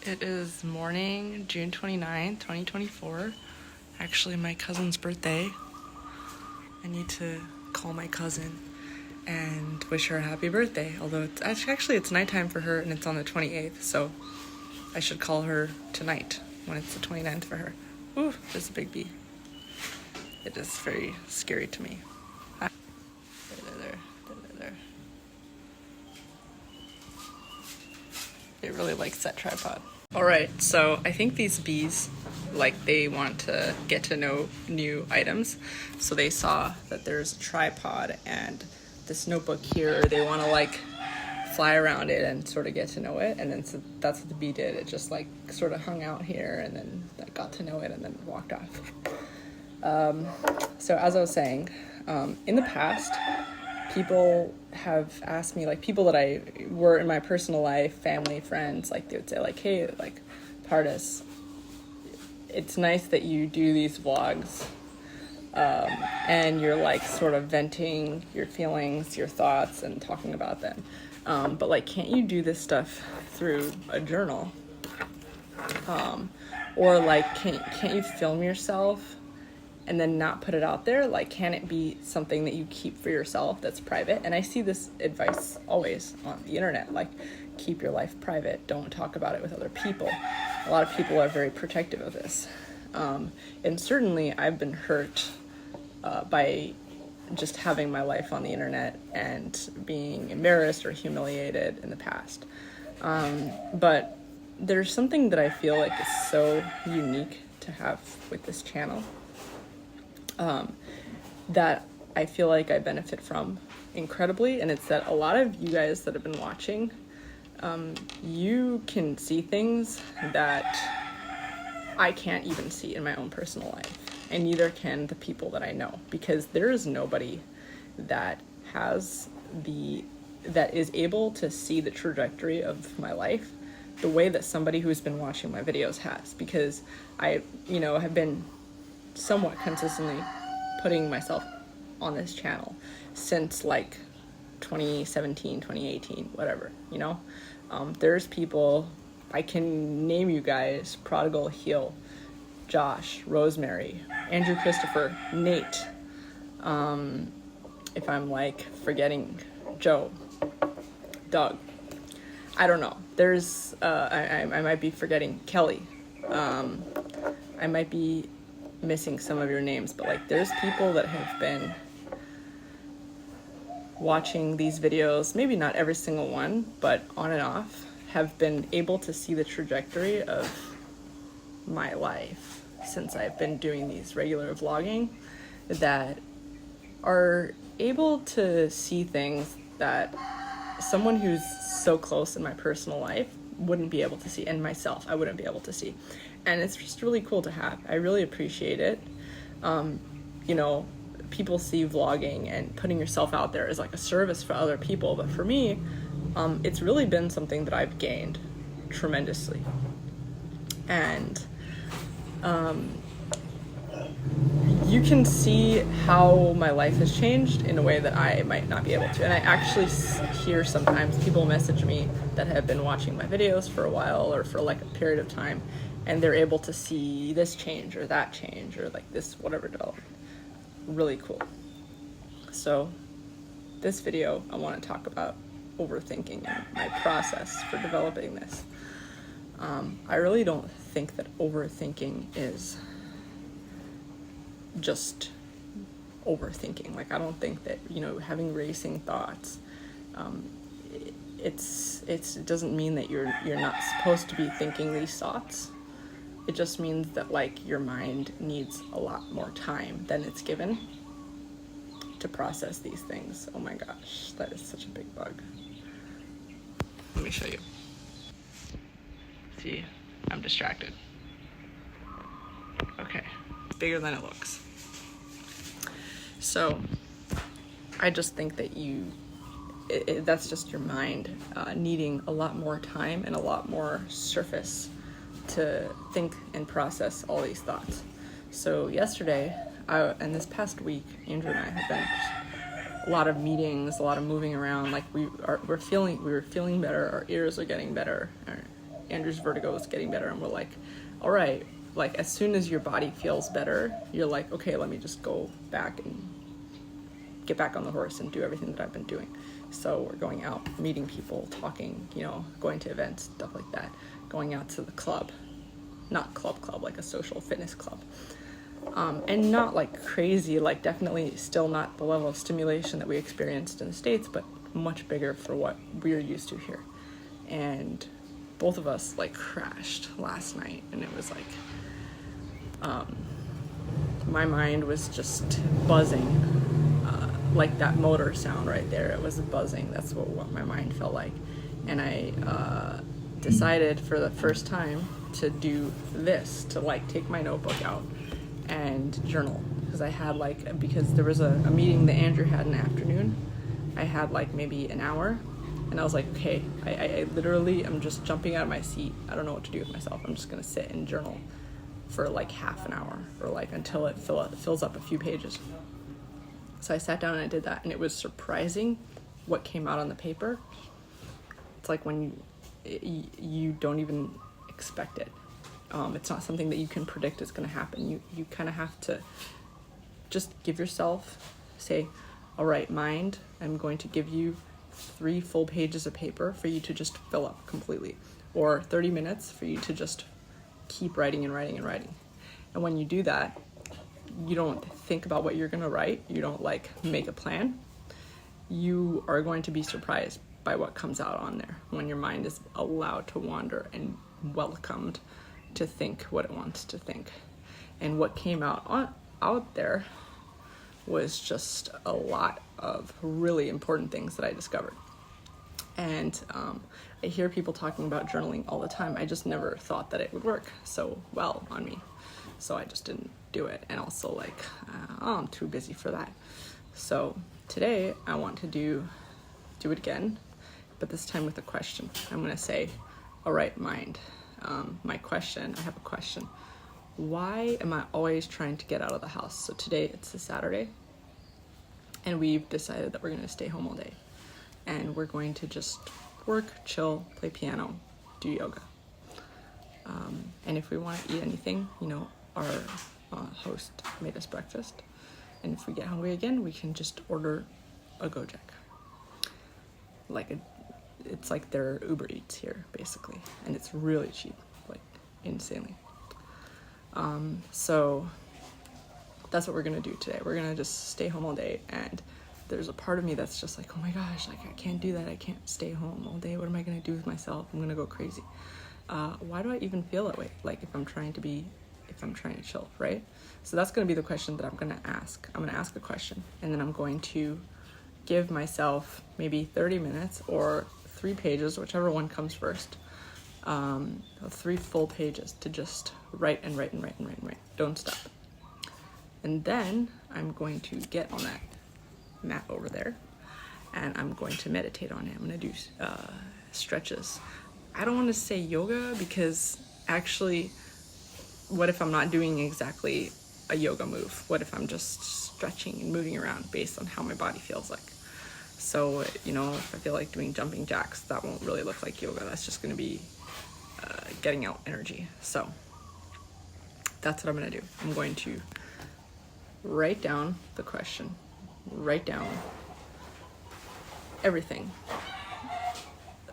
It is morning, June 29th, 2024. Actually, my cousin's birthday. I need to call my cousin and wish her a happy birthday. Although it's nighttime for her and it's on the 28th, so I should call her tonight when it's the 29th for her. Ooh, there's a big bee. It is very scary to me. There. It really likes that tripod. Alright, so I think these bees, they want to get to know new items. So they saw that there's a tripod and this notebook here. They want to fly around it and sort of get to know it. And then so that's what the bee did. It just sort of hung out here and then got to know it and then walked off. So as I was saying, in the past, people have asked me, people that I were in my personal life, family, friends, they would say hey, Pardes, it's nice that you do these vlogs, and you're sort of venting your feelings, your thoughts, and talking about them. But can't you do this stuff through a journal? Or can't you film yourself and then not put it out there? Can it be something that you keep for yourself that's private? And I see this advice always on the internet, keep your life private, don't talk about it with other people. A lot of people are very protective of this. And certainly I've been hurt by just having my life on the internet and being embarrassed or humiliated in the past. But there's something that I feel is so unique to have with this channel, that I feel I benefit from incredibly, and it's that a lot of you guys that have been watching, you can see things that I can't even see in my own personal life, and neither can the people that I know, because there is nobody that is able to see the trajectory of my life the way that somebody who's been watching my videos has, because I, have been somewhat consistently putting myself on this channel since 2017, 2018, whatever, there's people, I can name you guys: Prodigal, Heel, Josh, Rosemary, Andrew, Christopher, Nate, if I'm forgetting, Joe, Doug, I don't know, there's I might be forgetting Kelly, I might be missing some of your names, but there's people that have been watching these videos, maybe not every single one, but on and off, have been able to see the trajectory of my life since I've been doing these regular vlogging, that are able to see things that someone who's so close in my personal life wouldn't be able to see, and myself, I wouldn't be able to see. And it's just really cool to have. I really appreciate it. People see vlogging and putting yourself out there as a service for other people, but for me, it's really been something that I've gained tremendously. And you can see how my life has changed in a way that I might not be able to. And I actually hear sometimes people message me that have been watching my videos for a while or for a period of time, and they're able to see this change or that change or this whatever development. Really cool. So this video, I want to talk about overthinking and my process for developing this. I really don't think that overthinking is just overthinking. I don't think that, having racing thoughts, it doesn't mean that you're not supposed to be thinking these thoughts. It just means that your mind needs a lot more time than it's given to process these things. Oh my gosh, that is such a big bug. Let me show you. See, I'm distracted. Okay, bigger than it looks. So I just think that that's just your mind needing a lot more time and a lot more surface to think and process all these thoughts. So yesterday, and this past week, Andrew and I have been a lot of meetings, a lot of moving around. We were feeling better. Our ears are getting better. Andrew's vertigo is getting better, and we're like, all right, like as soon as your body feels better, you're like, okay, let me just go back and get back on the horse and do everything that I've been doing. So we're going out, meeting people, talking, going to events, stuff like that, going out to the club, not club, like a social fitness club. And not like crazy, like definitely still not the level of stimulation that we experienced in the States, but much bigger for what we're used to here. And both of us like crashed last night, and it was like, my mind was just buzzing, like that motor sound right there. It was buzzing. That's what my mind felt like. And I decided for the first time to do this, to like take my notebook out and journal, because there was a meeting that Andrew had in the afternoon. I had like maybe an hour, and I was like, okay, I literally am just jumping out of my seat. I don't know what to do with myself. I'm just gonna sit and journal for like half an hour, or like until it fills up a few pages. So I sat down and I did that, and it was surprising what came out on the paper. It's like when you don't even expect it. It's not something that you can predict is going to happen. You kind of have to just give yourself, say, all right, mind, I'm going to give you 3 full pages of paper for you to just fill up completely, or 30 minutes for you to just keep writing and writing and writing. And when you do that, you don't think about what you're going to write. You don't like make a plan. You are going to be surprised by what comes out on there when your mind is allowed to wander and welcomed to think what it wants to think. And what came out there was just a lot of really important things that I discovered. And I hear people talking about journaling all the time. I just never thought that it would work so well on me. So I just didn't do it. And also I'm too busy for that. So today I want to do it again, but this time with a question. I'm going to say, all right, mind, I have a question. Why am I always trying to get out of the house? So today it's a Saturday, and we've decided that we're going to stay home all day. And we're going to just work, chill, play piano, do yoga. And if we want to eat anything, our host made us breakfast. And if we get hungry again, we can just order a Gojek. It's like their Uber Eats here, basically. And it's really cheap, like insanely. So that's what we're going to do today. We're going to just stay home all day. And there's a part of me that's just like, oh my gosh, like I can't do that. I can't stay home all day. What am I going to do with myself? I'm going to go crazy. Why do I even feel that way? Like if I'm trying to chill, right? So that's going to be the question that I'm going to ask. I'm going to ask a question, and then I'm going to give myself maybe 30 minutes or 3 pages, whichever one comes first, 3 full pages to just write and write and write and write and write. Don't stop. And then I'm going to get on that mat over there, and I'm going to meditate on it. I'm going to do stretches. I don't want to say yoga, because actually, what if I'm not doing exactly a yoga move? What if I'm just stretching and moving around based on how my body feels like? So, if I feel like doing jumping jacks, that won't really look like yoga. That's just going to be getting out energy. So that's what I'm going to do. I'm going to write down the question, write down everything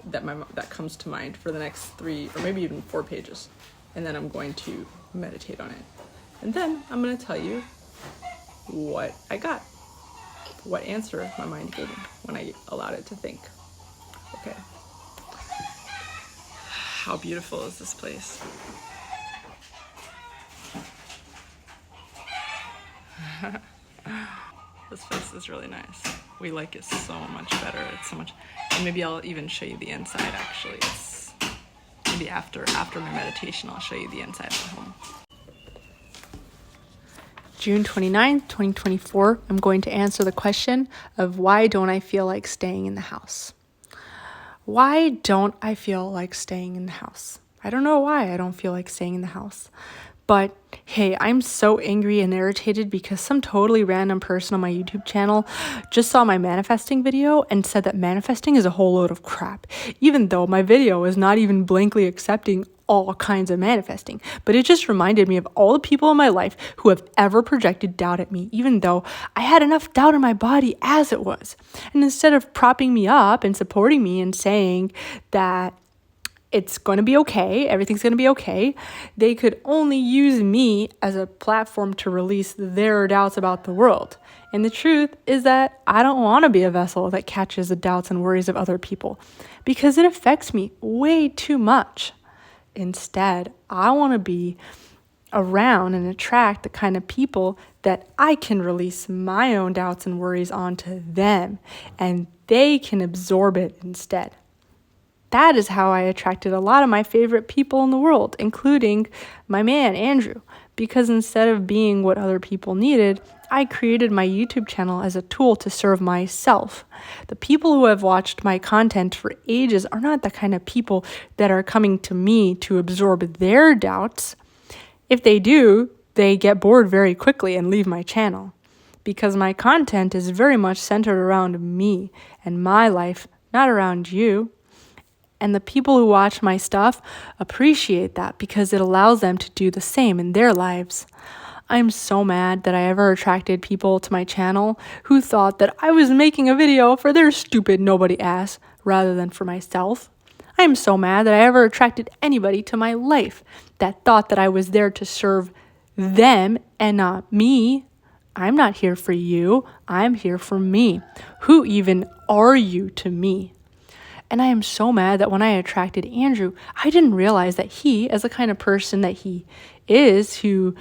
that comes to mind for the next 3 or maybe even 4 pages. And then I'm going to meditate on it. And then I'm going to tell you what I got, what answer my mind gave me when I allowed it to think. Okay. How beautiful is this place? This place is really nice. We like it so much better. It's so much, and maybe I'll even show you the inside actually. Maybe after my meditation, I'll show you the inside of the home. June 29th, 2024, I'm going to answer the question of why don't I feel like staying in the house? Why don't I feel like staying in the house? I don't know why I don't feel like staying in the house, But hey, I'm so angry and irritated because some totally random person on my YouTube channel just saw my manifesting video and said that manifesting is a whole load of crap, even though my video is not even blankly accepting all kinds of manifesting. But it just reminded me of all the people in my life who have ever projected doubt at me, even though I had enough doubt in my body as it was. And instead of propping me up and supporting me and saying that it's going to be okay, everything's going to be okay, they could only use me as a platform to release their doubts about the world. And the truth is that I don't want to be a vessel that catches the doubts and worries of other people because it affects me way too much. Instead, I want to be around and attract the kind of people that I can release my own doubts and worries onto them, and they can absorb it instead. That is how I attracted a lot of my favorite people in the world, including my man, Andrew, because instead of being what other people needed, I created my YouTube channel as a tool to serve myself. The people who have watched my content for ages are not the kind of people that are coming to me to absorb their doubts. If they do, they get bored very quickly and leave my channel, because my content is very much centered around me and my life, not around you. And the people who watch my stuff appreciate that because it allows them to do the same in their lives. I'm so mad that I ever attracted people to my channel who thought that I was making a video for their stupid nobody ass rather than for myself. I am so mad that I ever attracted anybody to my life that thought that I was there to serve them and not me. I'm not here for you. I'm here for me. Who even are you to me? And I am so mad that when I attracted Andrew, I didn't realize that he, as the kind of person that he is, who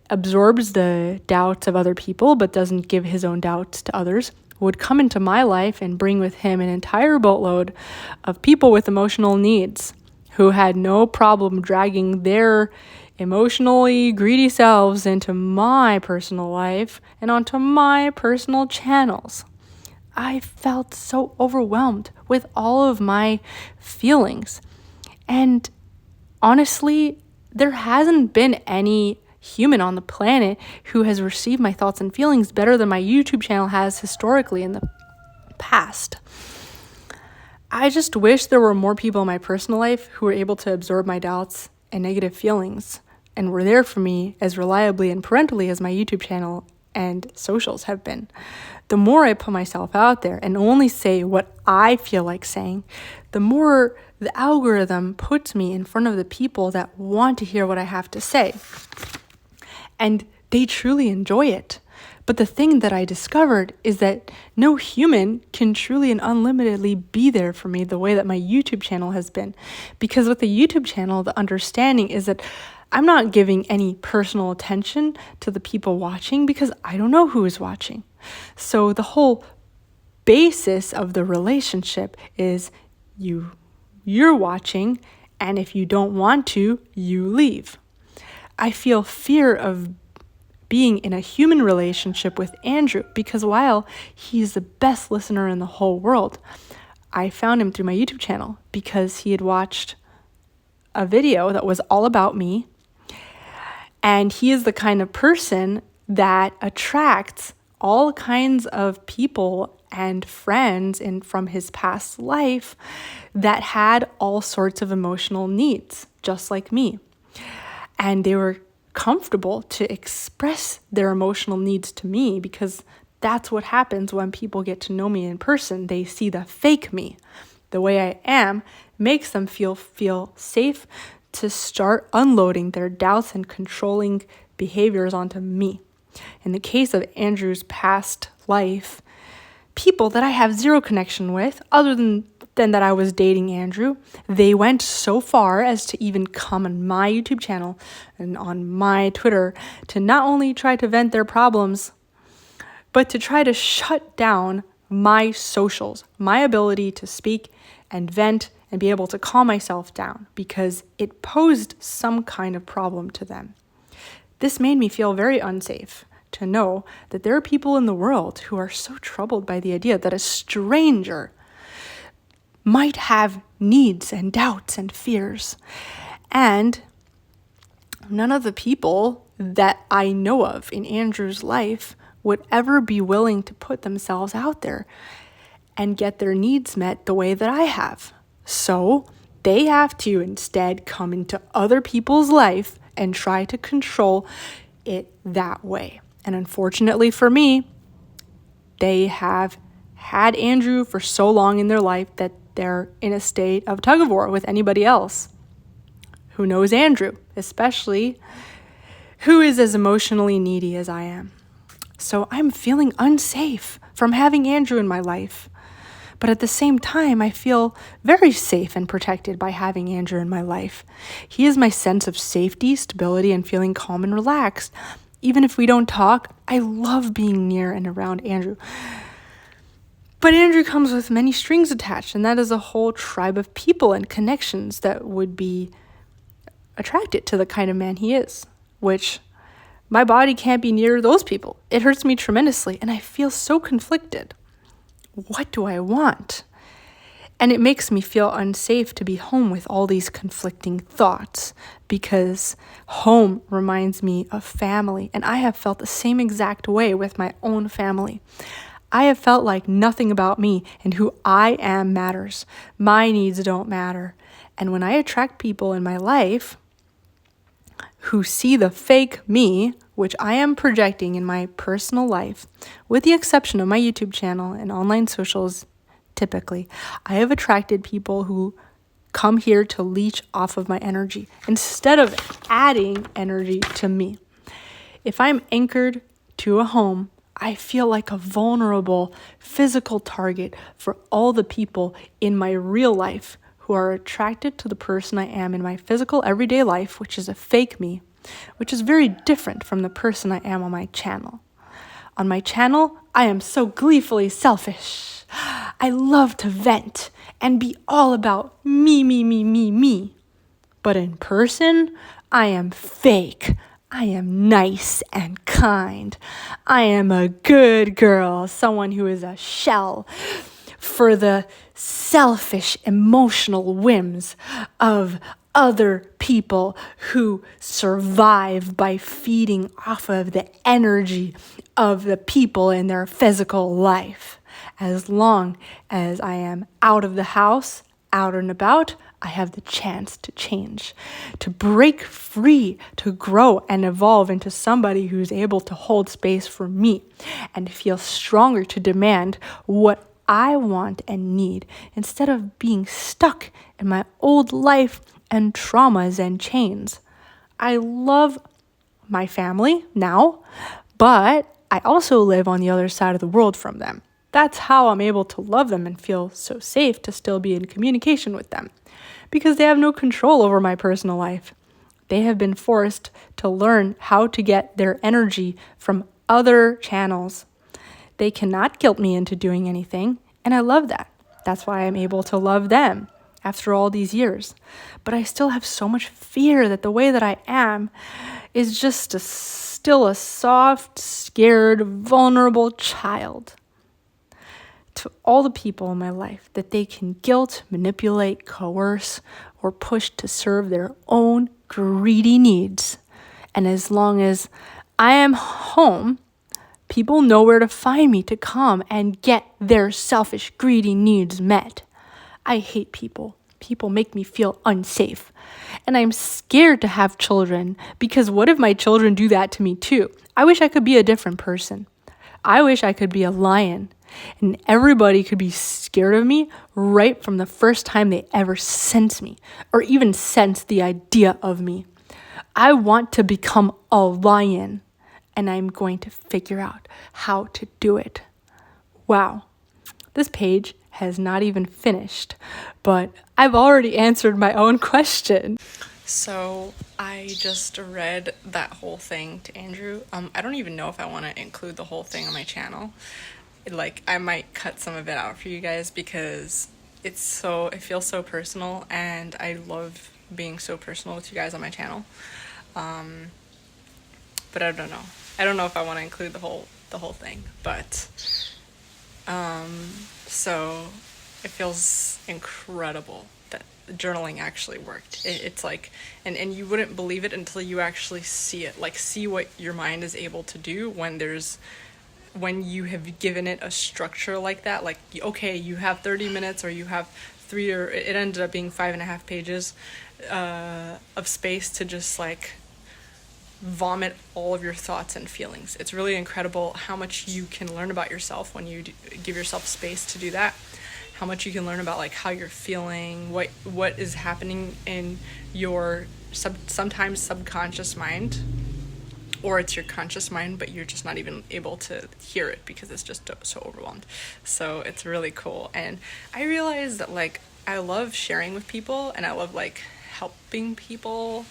absorbs the doubts of other people but doesn't give his own doubts to others, would come into my life and bring with him an entire boatload of people with emotional needs who had no problem dragging their emotionally greedy selves into my personal life and onto my personal channels. I felt so overwhelmed with all of my feelings. And honestly, there hasn't been any human on the planet who has received my thoughts and feelings better than my YouTube channel has historically in the past. I just wish there were more people in my personal life who were able to absorb my doubts and negative feelings and were there for me as reliably and parentally as my YouTube channel and socials have been. The more I put myself out there and only say what I feel like saying, the more the algorithm puts me in front of the people that want to hear what I have to say. And they truly enjoy it. But the thing that I discovered is that no human can truly and unlimitedly be there for me the way that my YouTube channel has been. Because with the YouTube channel, the understanding is that I'm not giving any personal attention to the people watching because I don't know who is watching. So the whole basis of the relationship is you're watching, and if you don't want to, you leave. I feel fear of being in a human relationship with Andrew because while he's the best listener in the whole world, I found him through my YouTube channel because he had watched a video that was all about me. And he is the kind of person that attracts all kinds of people and friends from his past life that had all sorts of emotional needs, just like me. And they were comfortable to express their emotional needs to me because that's what happens when people get to know me in person. They see the fake me. The way I am makes them feel safe to start unloading their doubts and controlling behaviors onto me. In the case of Andrew's past life, people that I have zero connection with, other than that I was dating Andrew, they went so far as to even come on my YouTube channel and on my Twitter to not only try to vent their problems, but to try to shut down my socials, my ability to speak and vent and be able to calm myself down because it posed some kind of problem to them. This made me feel very unsafe to know that there are people in the world who are so troubled by the idea that a stranger might have needs and doubts and fears. And none of the people that I know of in Andrew's life would ever be willing to put themselves out there and get their needs met the way that I have. So they have to instead come into other people's life and try to control it that way. And unfortunately for me, they have had Andrew for so long in their life that they're in a state of tug of war with anybody else who knows Andrew, especially who is as emotionally needy as I am. So I'm feeling unsafe from having Andrew in my life. But at the same time, I feel very safe and protected by having Andrew in my life. He is my sense of safety, stability, and feeling calm and relaxed. Even if we don't talk, I love being near and around Andrew. But Andrew comes with many strings attached, and that is a whole tribe of people and connections that would be attracted to the kind of man he is, which my body can't be near those people. It hurts me tremendously, and I feel so conflicted. What do I want? And it makes me feel unsafe to be home with all these conflicting thoughts, because home reminds me of family, and I have felt the same exact way with my own family. I have felt like nothing about me and who I am matters. My needs don't matter. And when I attract people in my life who see the fake me, which I am projecting in my personal life, with the exception of my YouTube channel and online socials, typically, I have attracted people who come here to leech off of my energy instead of adding energy to me. If I'm anchored to a home, I feel like a vulnerable physical target for all the people in my real life who are attracted to the person I am in my physical everyday life, which is a fake me, which is very different from the person I am on my channel. On my channel, I am so gleefully selfish. I love to vent and be all about me, me, me, me, me. But in person, I am fake. I am nice and kind. I am a good girl, someone who is a shell for the selfish emotional whims of other people who survive by feeding off of the energy of the people in their physical life. As long as I am out of the house, out and about, I have the chance to change, to break free, to grow and evolve into somebody who's able to hold space for me and feel stronger to demand what I want and need instead of being stuck in my old life and traumas and chains. I love my family now, but I also live on the other side of the world from them. That's how I'm able to love them and feel so safe to still be in communication with them, because they have no control over my personal life. They have been forced to learn how to get their energy from other channels. They cannot guilt me into doing anything, and I love that. That's why I'm able to love them after all these years. But I still have so much fear that the way that I am is just still a soft, scared, vulnerable child. To all the people in my life that they can guilt, manipulate, coerce, or push to serve their own greedy needs. And as long as I am home, people know where to find me to come and get their selfish, greedy needs met. I hate people. People make me feel unsafe. And I'm scared to have children, because what if my children do that to me too? I wish I could be a different person. I wish I could be a lion, and everybody could be scared of me right from the first time they ever sense me, or even sense the idea of me. I want to become a lion, and I'm going to figure out how to do it. Wow, this page has not even finished, but I've already answered my own question. So I just read that whole thing to Andrew. I don't even know if I want to include the whole thing on my channel. Like, I might cut some of it out for you guys because it feels so personal, and I love being so personal with you guys on my channel. But I don't know. I don't know if I want to include the whole thing, but so it feels incredible that journaling actually worked. It's like, and you wouldn't believe it until you actually see it, like see what your mind is able to do when you have given it a structure like that. Like, okay, you have 30 minutes, or you have 3, or it ended up being 5.5 pages of space to just like vomit all of your thoughts and feelings. It's really incredible how much you can learn about yourself when you give yourself space to do that. How much you can learn about like how you're feeling, what is happening in your sometimes subconscious mind, or it's your conscious mind, but you're just not even able to hear it because it's just so overwhelmed. So it's really cool. And I realized that like I love sharing with people, and I love like helping people,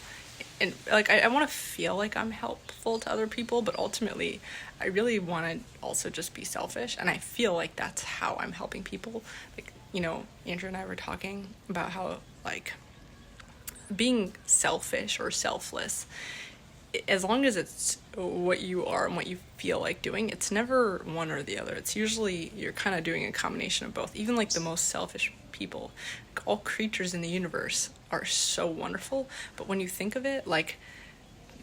and like I want to feel like I'm helpful to other people, but ultimately I really want to also just be selfish, and I feel like that's how I'm helping people. Like, you know, Andrew and I were talking about how like being selfish or selfless, as long as it's what you are and what you feel like doing, it's never one or the other. It's usually you're kind of doing a combination of both. Even like the most selfish people, like all creatures in the universe are so wonderful, but when you think of it, like,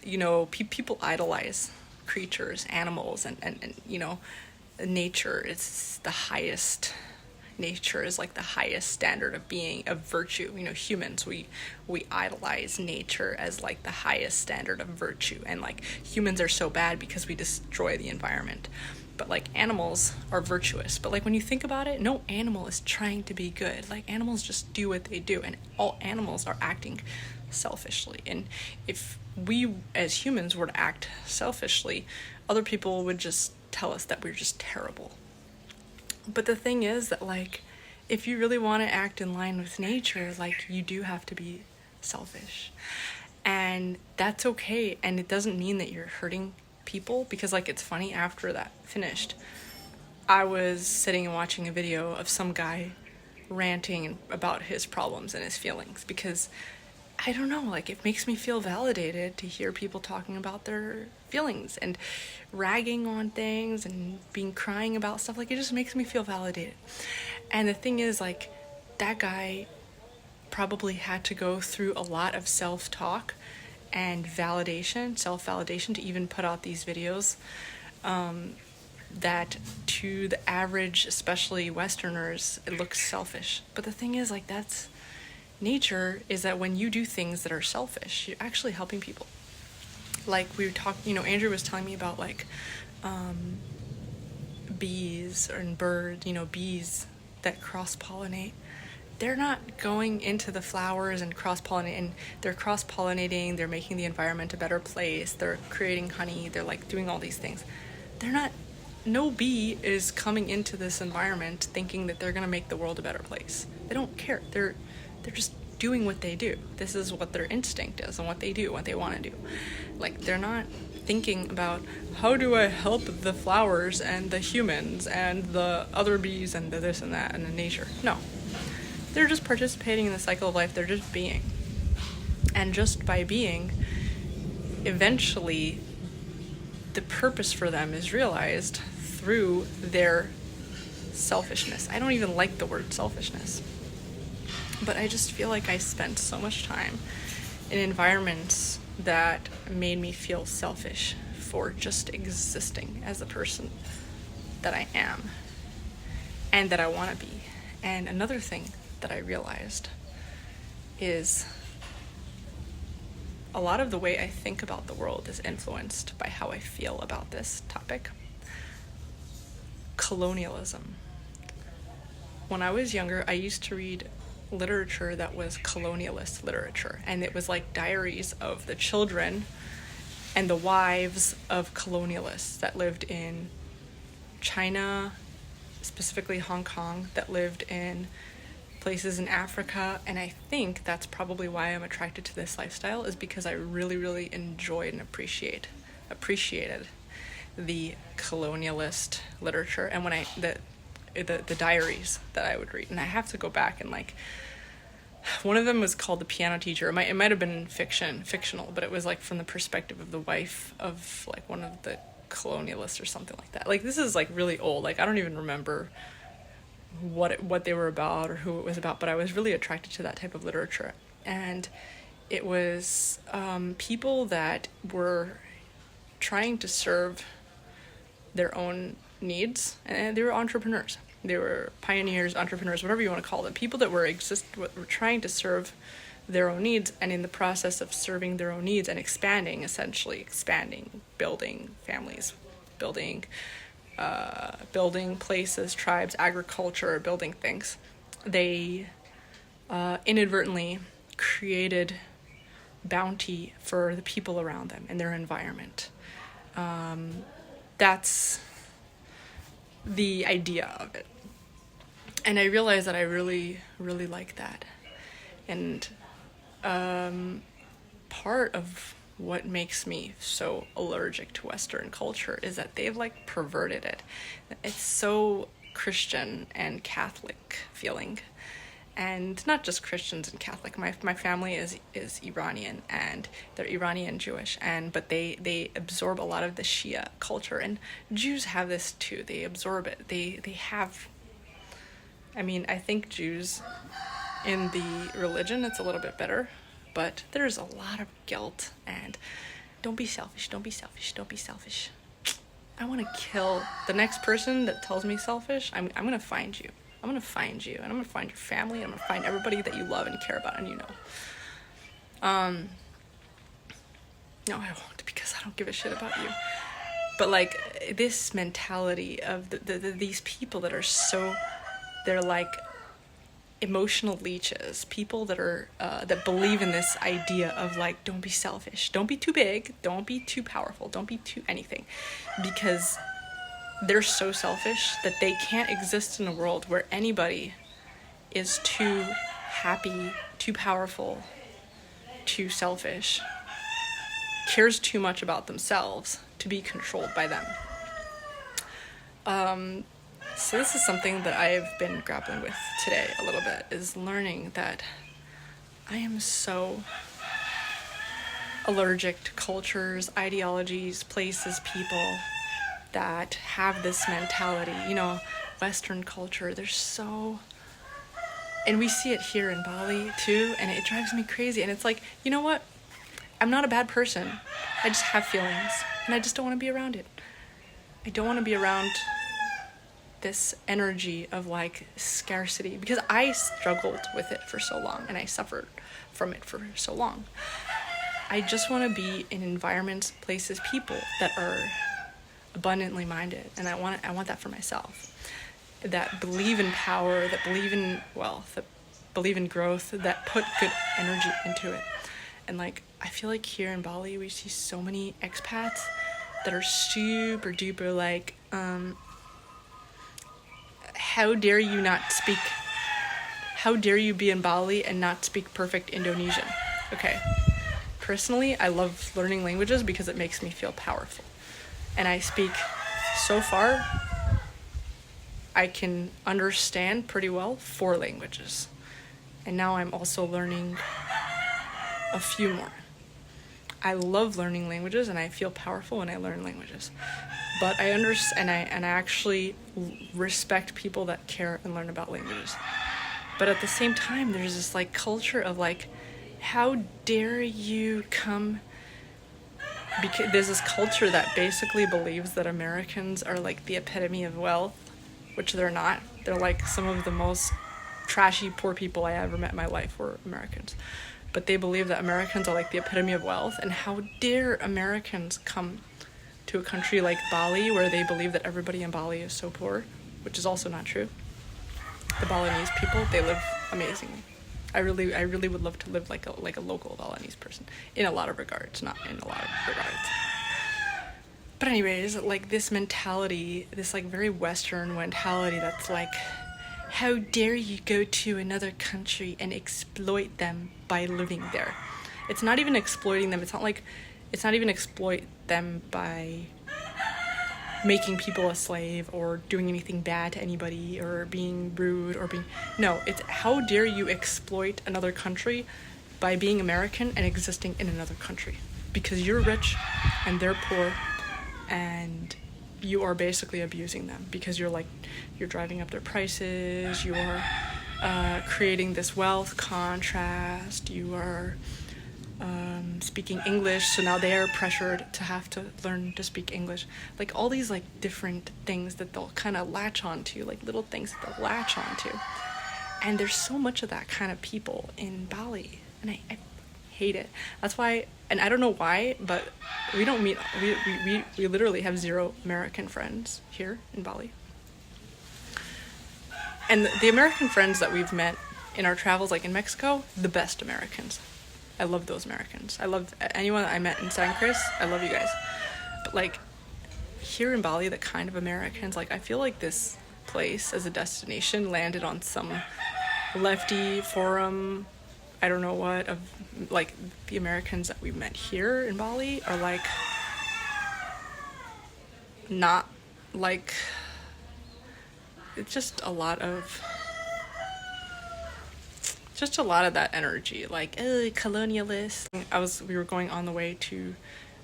you know, people idolize creatures, animals, and you know, nature is the highest. Nature is like the highest standard of being, of virtue. You know, humans, we idolize nature as like the highest standard of virtue, and like humans are so bad because we destroy the environment. But like animals are virtuous. But like when you think about it, no animal is trying to be good. Like animals just do what they do, and all animals are acting selfishly. And if we as humans were to act selfishly, other people would just tell us that we're just terrible. But the thing is that, like, if you really want to act in line with nature, like, you do have to be selfish. And that's okay. And it doesn't mean that you're hurting people, because, like, it's funny, after that finished, I was sitting and watching a video of some guy ranting about his problems and his feelings, because I don't know, like, it makes me feel validated to hear people talking about their feelings and ragging on things and crying about stuff. Like, it just makes me feel validated. And the thing is, like, that guy probably had to go through a lot of self-talk and self-validation to even put out these videos, that to the average, especially Westerners, it looks selfish. But the thing is, like, that's nature, is that when you do things that are selfish, you're actually helping people. Like, we were talking, you know, Andrew was telling me about like bees and birds, you know, bees that cross-pollinate. They're not going into the flowers and cross-pollinating, and they're cross-pollinating, they're making the environment a better place, they're creating honey, they're like doing all these things. No bee is coming into this environment thinking that they're gonna make the world a better place. They don't care. They're just doing what they do. This is what their instinct is and what they do, what they want to do. Like, they're not thinking about, how do I help the flowers and the humans and the other bees and the this and that and the nature. No. They're just participating in the cycle of life. They're just being. And just by being, eventually, the purpose for them is realized through their selfishness. I don't even like the word selfishness. But I just feel like I spent so much time in environments that made me feel selfish for just existing as the person that I am and that I want to be. And another thing that I realized is a lot of the way I think about the world is influenced by how I feel about this topic. Colonialism. When I was younger, I used to read literature that was colonialist literature, and it was like diaries of the children and the wives of colonialists that lived in China, specifically Hong Kong, that lived in places in Africa. And I think that's probably why I'm attracted to this lifestyle, is because I really, really enjoyed and appreciated the colonialist literature, and when the diaries that I would read. And I have to go back and, like, one of them was called The Piano Teacher. It might have been fictional, but it was like from the perspective of the wife of like one of the colonialists or something like that. Like, this is like really old. Like, I don't even remember what they were about or who it was about, but I was really attracted to that type of literature. And it was people that were trying to serve their own needs, and they were entrepreneurs. They were pioneers, entrepreneurs, whatever you want to call them. People that were trying to serve their own needs, and in the process of serving their own needs and essentially expanding, building families, building places, tribes, agriculture, building things, they inadvertently created bounty for the people around them and their environment. That's the idea of it. And I realized that I really, really like that. And part of what makes me so allergic to Western culture is that they've like perverted it. It's so Christian and Catholic feeling. And not just Christians and Catholic. My family is Iranian, and they're Iranian Jewish, but they absorb a lot of the Shia culture, and Jews have this too. They absorb it. They have. I mean, I think Jews in the religion it's a little bit better, but there's a lot of guilt and don't be selfish. Don't be selfish. Don't be selfish. I want to kill the next person that tells me selfish. I'm gonna find you. I'm going to find you, and I'm going to find your family, and I'm going to find everybody that you love and care about, and you know. No, I won't, because I don't give a shit about you. But, like, this mentality of these people that are so, they're like emotional leeches, people that are, that believe in this idea of, like, don't be selfish, don't be too big, don't be too powerful, don't be too anything, because they're so selfish that they can't exist in a world where anybody is too happy, too powerful, too selfish, cares too much about themselves to be controlled by them. So this is something that I've been grappling with today a little bit, is learning that I am so allergic to cultures, ideologies, places, people that have this mentality, you know, Western culture, they're so, and we see it here in Bali too, and it drives me crazy, and it's like, you know what, I'm not a bad person, I just have feelings, and I just don't want to be around it. I don't want to be around this energy of like scarcity, because I struggled with it for so long, and I suffered from it for so long. I just want to be in environments, places, people that are abundantly minded, and I want that for myself, that believe in power, that believe in wealth, that believe in growth, that put good energy into it. And like, I feel like here in Bali we see so many expats that are super duper like, how dare you be in Bali and not speak perfect Indonesian? Okay, personally I love learning languages because it makes me feel powerful. And I speak, so far, I can understand pretty well 4 languages. And now I'm also learning a few more. I love learning languages, and I feel powerful when I learn languages. But I understand, and I actually respect people that care and learn about languages. But at the same time, there's this like culture of like, how dare you come. Because there's this culture that basically believes that Americans are like the epitome of wealth, which they're not. They're like some of the most trashy poor people I ever met in my life were Americans. But they believe that Americans are like the epitome of wealth, and how dare Americans come to a country like Bali where they believe that everybody in Bali is so poor, which is also not true. The Balinese people, they live amazingly. I really would love to live like a local Balinese person in a lot of regards, not in a lot of regards. But anyways, like this mentality, this like very Western mentality that's like, how dare you go to another country and exploit them by living there? It's not even exploiting them. It's not even exploit them by making people a slave or doing anything bad to anybody or being rude or no, it's how dare you exploit another country by being American and existing in another country because you're rich and they're poor and you are basically abusing them, because you're driving up their prices, you are creating this wealth contrast, you are speaking English, so now they are pressured to have to learn to speak English. Like all these like different things that they'll kind of latch onto, like little things that they'll latch onto. And there's so much of that kind of people in Bali, and I hate it. That's why, and I don't know why, but we don't meet, we literally have 0 American friends here in Bali. And the American friends that we've met in our travels, like in Mexico, the best Americans. I love those Americans. I love anyone that I met in San Chris. I love you guys. But like here in Bali, the kind of Americans, like I feel like this place as a destination landed on some lefty forum, I don't know what, of like the Americans that we met here in Bali are like not like, it's just a lot of that energy, like colonialist. We were going on the way to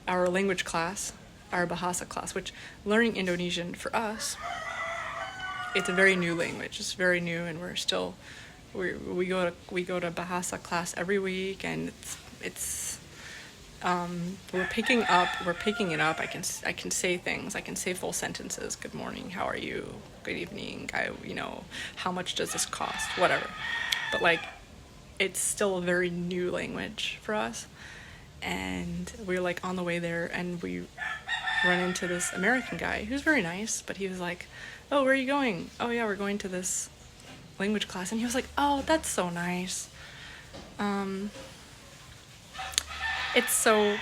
our language class, our Bahasa class, which learning Indonesian for us, it's a very new language. It's very new, and we're still we go to Bahasa class every week, and it's we're picking it up. I can say things. I can say full sentences. Good morning. How are you? Good evening. How much does this cost? Whatever. But like, it's still a very new language for us. And we're like on the way there, and we run into this American guy who's very nice, but he was like, "Oh, where are you going?" "Oh yeah, we're going to this language class." And he was like, "Oh, that's so nice. It's so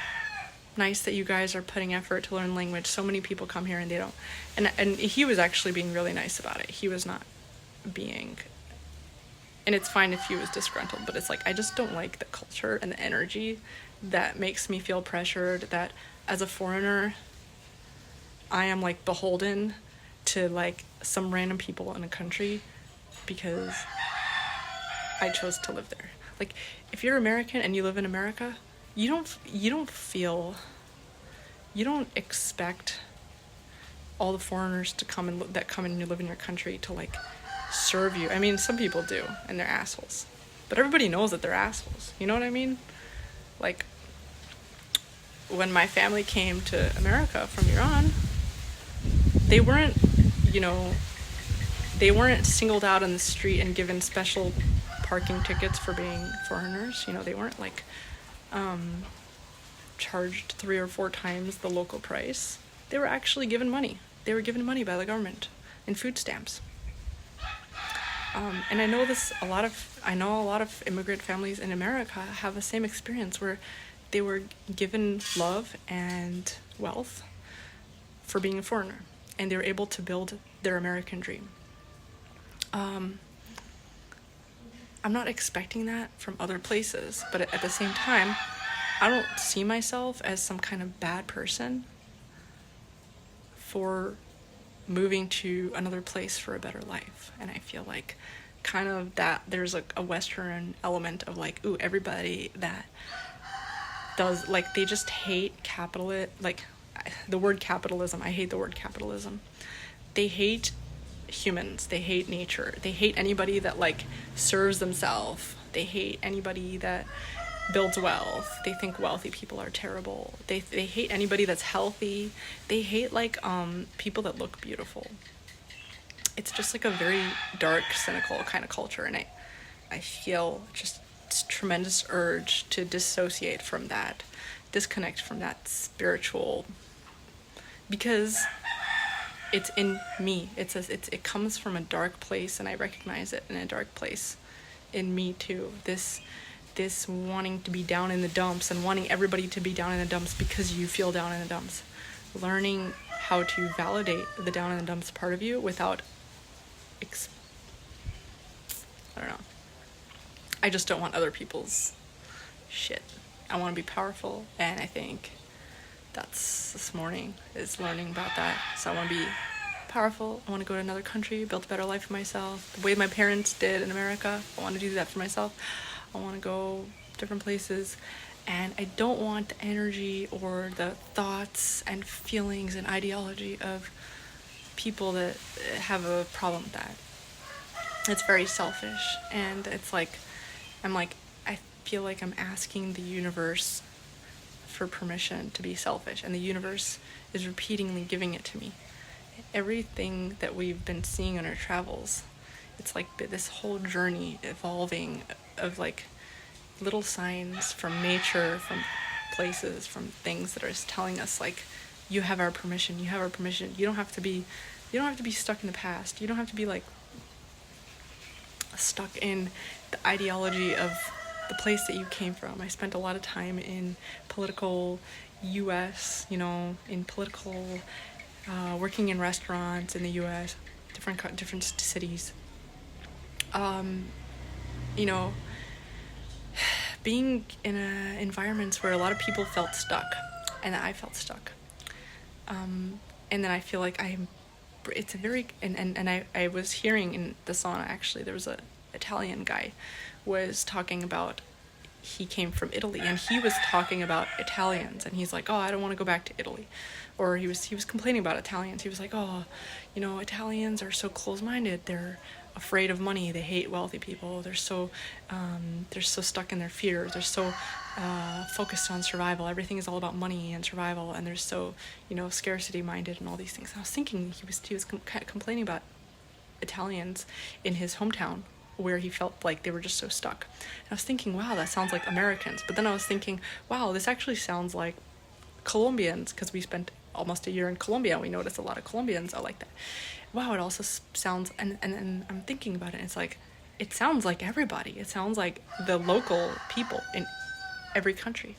nice that you guys are putting effort to learn language. So many people come here and they don't." And he was actually being really nice about it. He was not being, and it's fine if he was disgruntled, but it's like, I just don't like the culture and the energy that makes me feel pressured, that as a foreigner, I am like beholden to like some random people in a country because I chose to live there. Like, if you're American and you live in America, you don't expect all the foreigners to come and live in your country to like serve you. I mean, some people do, and they're assholes, but everybody knows that they're assholes. You know what I mean? Like, when my family came to America from Iran, they weren't singled out on the street and given special parking tickets for being foreigners. They weren't like charged 3 or 4 times the local price. They were actually given money. They were given money by the government in food stamps. And I know a lot of immigrant families in America have the same experience, where they were given love and wealth for being a foreigner, and they were able to build their American dream. I'm not expecting that from other places, but at the same time, I don't see myself as some kind of bad person for moving to another place for a better life. And I feel like kind of that there's like a Western element of like, ooh, everybody that does, like, they just hate like the word capitalism. I hate the word capitalism. They hate humans. They hate nature. They hate anybody that like serves themselves. They hate anybody that builds wealth. They think wealthy people are terrible. They hate anybody that's healthy. They hate like people that look beautiful. It's just like a very dark, cynical kind of culture, and I feel just tremendous urge to dissociate from that, disconnect from that spiritual, because it's in me. It comes from a dark place, and I recognize it in a dark place in me too. This wanting to be down in the dumps and wanting everybody to be down in the dumps because you feel down in the dumps. Learning how to validate the down in the dumps part of you without I don't know. I just don't want other people's shit. I want to be powerful, and I think that's this morning is learning about that. So I want to be powerful. I want to go to another country, build a better life for myself, the way my parents did in America. I want to do that for myself. I want to go different places, And I don't want the energy or the thoughts and feelings and ideology of people that have a problem with that. It's very selfish, and it's like, I feel like I'm asking the universe for permission to be selfish, and the universe is repeatedly giving it to me. Everything that we've been seeing on our travels, it's like this whole journey evolving of like little signs from nature, from places, from things that are telling us like, you have our permission, you have our permission. You don't have to be stuck in the past. You don't have to be like stuck in the ideology of the place that you came from. I spent a lot of time in political US, in political working in restaurants in the US, different cities. Being in environments where a lot of people felt stuck, and I felt stuck. And then I feel like it's a very, and I was hearing in the sauna, actually, there was a Italian guy was talking about, he came from Italy, and he was talking about Italians, and he's like, oh, I don't want to go back to Italy. Or he was complaining about Italians. He was like, oh, Italians are so close-minded. They're afraid of money. They hate wealthy people. They're so stuck in their fears. They're so focused on survival. Everything is all about money and survival, and they're so scarcity-minded and all these things. And I was thinking he was complaining about Italians in his hometown, where he felt like they were just so stuck. And I was thinking, wow, that sounds like Americans. But then I was thinking, wow, this actually sounds like Colombians, because we spent almost a year in Colombia, and we noticed a lot of Colombians are like that. Wow, it also sounds, and I'm thinking about it, and it's like, it sounds like everybody. It sounds like the local people in every country.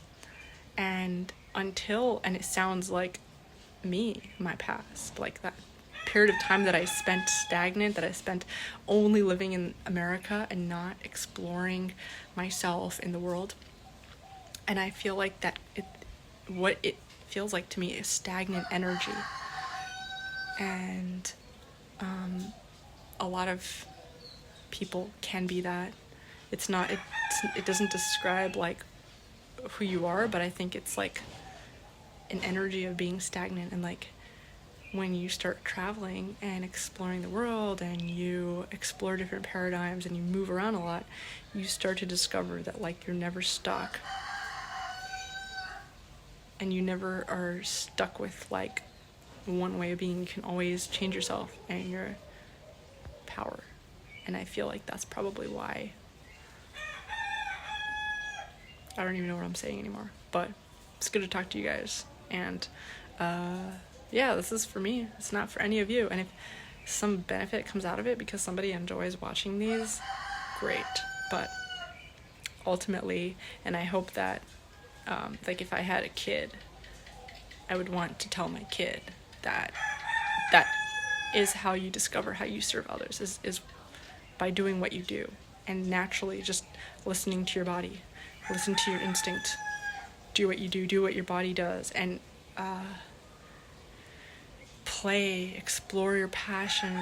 And it sounds like me, my past, like that period of time that I spent stagnant, that I spent only living in America and not exploring myself in the world. And I feel like that what it feels like to me is stagnant energy. And a lot of people can be that. It doesn't describe like who you are, but I think it's like an energy of being stagnant. And like when you start traveling and exploring the world, and you explore different paradigms, and you move around a lot, you start to discover that like you're never stuck, and you never are stuck with like one way of being. You can always change yourself and your power. And I feel like that's probably why I don't even know what I'm saying anymore, but it's good to talk to you guys. And yeah, this is for me. It's not for any of you. And if some benefit comes out of it because somebody enjoys watching these, great. But ultimately, and I hope that like if I had a kid, I would want to tell my kid that is how you discover how you serve others, is by doing what you do, and naturally just listening to your body, listen to your instinct, do what you do what your body does, and play, explore your passion,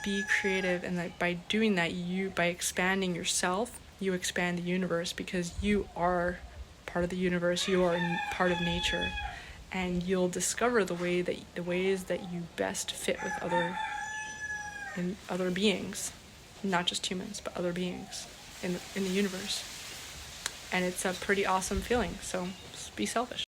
be creative. And that by doing that, by expanding yourself, you expand the universe, because you are part of the universe, you are part of nature, and you'll discover the ways that you best fit with other beings, not just humans, but other beings in the universe. And it's a pretty awesome feeling. So be selfish.